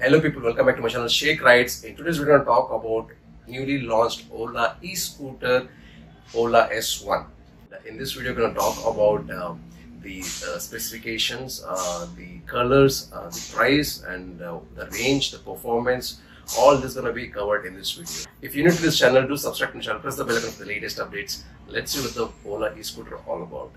Hello people, welcome back to my channel Shake Rides. In today's video, I'm going to talk about newly launched Ola e-scooter Ola S1. In this video, I'm going to talk about the specifications, the colors, the price, and the range, the performance. All this is going to be covered in this video. If you're new to this channel, do subscribe to the channel, press the bell icon for the latest updates. Let's see what the Ola e-scooter all about.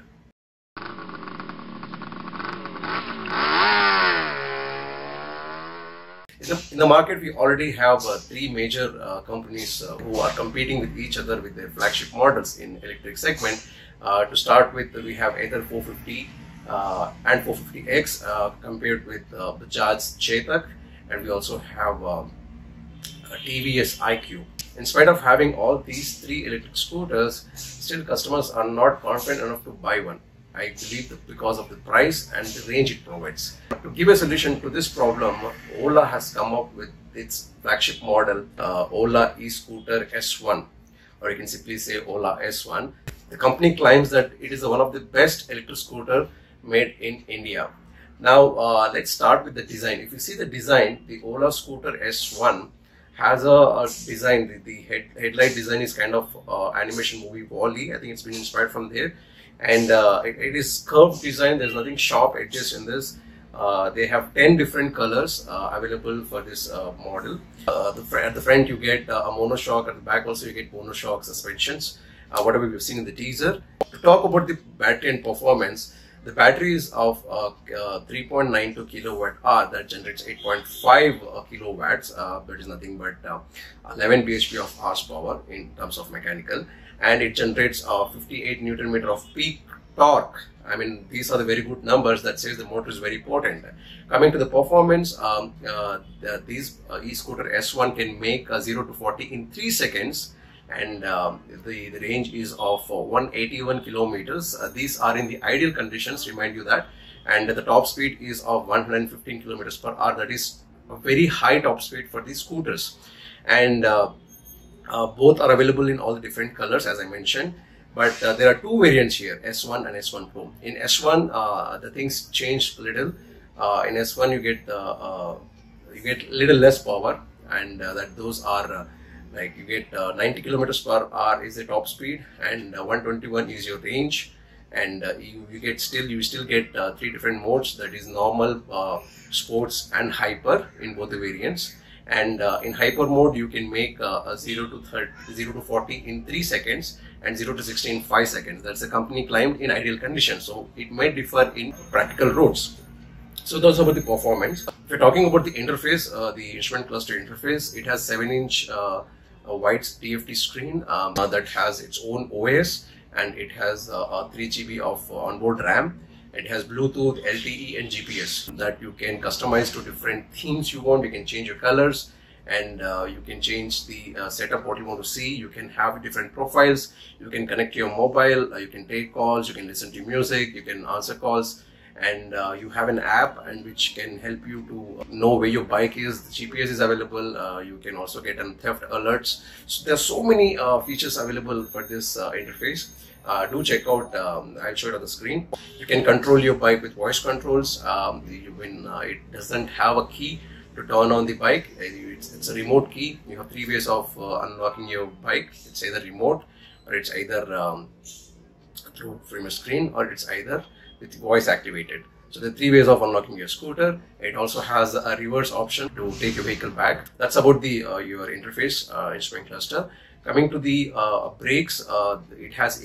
In the market, we already have three major companies who are competing with each other with their flagship models in electric segment. To start with, we have either 450 and 450X compared with Bajaj Chetak, and we also have TVS iQube. In spite of having all these three electric scooters, still customers are not confident enough to buy one. I believe that because of the price and the range it provides. To give a solution to this problem, Ola has come up with its flagship model, Ola e-scooter S1, or you can simply say Ola S1. The company claims that it is one of the best electric scooter made in India. Now let's start with the design. If you see the design, the Ola scooter S1 has a design. The headlight design is kind of animation movie WALL-E. I think it's been inspired from there. And it is curved design. There's nothing sharp edges in this. They have 10 different colors available for this model. At the front you get a monoshock, at the back also you get monoshock suspensions, whatever we've seen in the teaser. To talk about the battery and performance, the battery is of 3.92 kilowatt hour that generates 8.5 kilowatts. That is nothing but 11 bhp of horsepower in terms of mechanical, and it generates 58 Newton meter of peak torque. I mean, these are the very good numbers that says the motor is very potent. Coming to the performance, these e-scooter S1 can make 0 to 40 in 3 seconds, and the range is of 181 kilometers. These are in the ideal conditions, remind you that, and the top speed is of 115 kilometers per hour. That is a very high top speed for these scooters, and both are available in all the different colors as I mentioned. But there are two variants here, S1 and S1 Pro. In S1, the things changed a little. In S1, you get little less power, and those are like you get 90 kilometers per hour is the top speed, and 121 is your range, and you still get three different modes, that is normal, sports, and hyper in both the variants. And in hyper mode, you can make 0 to 40 in 3 seconds and 0 to 60 in 5 seconds. That's the company claimed in ideal conditions. So it may differ in practical roads. So that's about the performance. If you're talking about the interface, the instrument cluster interface, it has 7-inch wide TFT screen that has its own OS, and it has 3 GB of onboard RAM. It has Bluetooth, LTE, and GPS that you can customize to different themes you want. You can change your colors, and you can change the setup what you want to see. You can have different profiles. You can connect to your mobile. You can take calls. You can listen to music. You can answer calls, and you have an app and which can help you to know where your bike is. The GPS is available. You can also get theft alerts. So there are so many features available for this interface. Do check out, I'll show it on the screen. You can control your bike with voice controls. It doesn't have a key to turn on the bike. It's a remote key. You have 3 ways of unlocking your bike. It's either remote, or it's either from a screen, or it's either with voice activated. So there are 3 ways of unlocking your scooter. It also has a reverse option to take your vehicle back. That's about the your interface, instrument cluster. Coming to the brakes, it has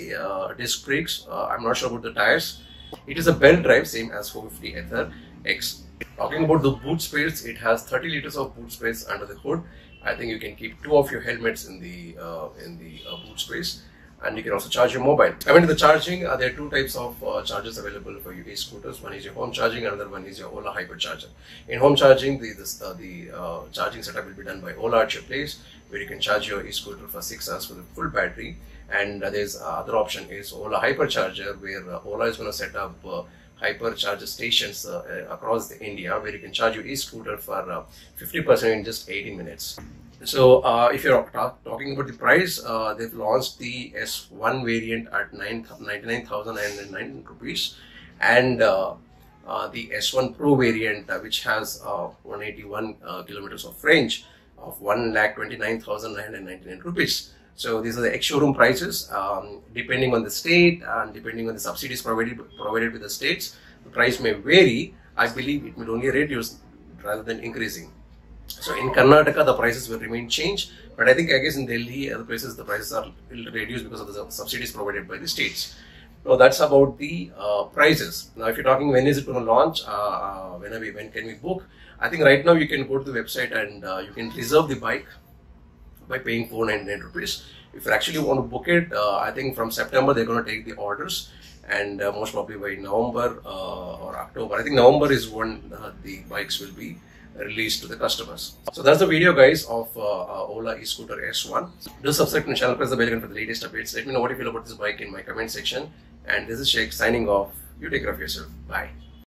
disc brakes. I'm not sure about the tires. It is a belt drive, same as 450 Ether X. Talking about the boot space, it has 30 liters of boot space under the hood. I think you can keep 2 of your helmets in the boot space, and you can also charge your mobile. Coming to the charging, there are 2 types of chargers available for your e-scooters. One is your home charging, another one is your Ola Hypercharger. In home charging, the charging setup will be done by Ola at your place, where you can charge your e-scooter for 6 hours with a full battery. And there's other option is Ola Hypercharger, where Ola is going to set up hypercharger stations across India, where you can charge your e-scooter for 50% in just 18 minutes. So if you're talking about the price, they've launched the S1 variant at 99,909 rupees, and the S1 Pro variant, which has 181 kilometers of range of 1,29,999 rupees. So these are the ex-showroom prices. Depending on the state and depending on the subsidies provided with the states, the price may vary. I believe it will only reduce rather than increasing. So in Karnataka, the prices will remain changed, but I guess in Delhi, other places, the prices will reduce because of the subsidies provided by the states. Now that's about the prices. Now, if you're talking when is it going to launch, when can we book? I think right now you can go to the website and you can reserve the bike by paying 499 rupees. If you actually want to book it, I think from September they're going to take the orders, and most probably by November or October. I think November is when the bikes will be released to the customers. So that's the video, guys, of Ola e-scooter S1. Do subscribe to the channel, press the bell icon for the latest updates. Let me know what you feel about this bike in my comment section. And this is Sheikh signing off. You take care of yourself. Bye.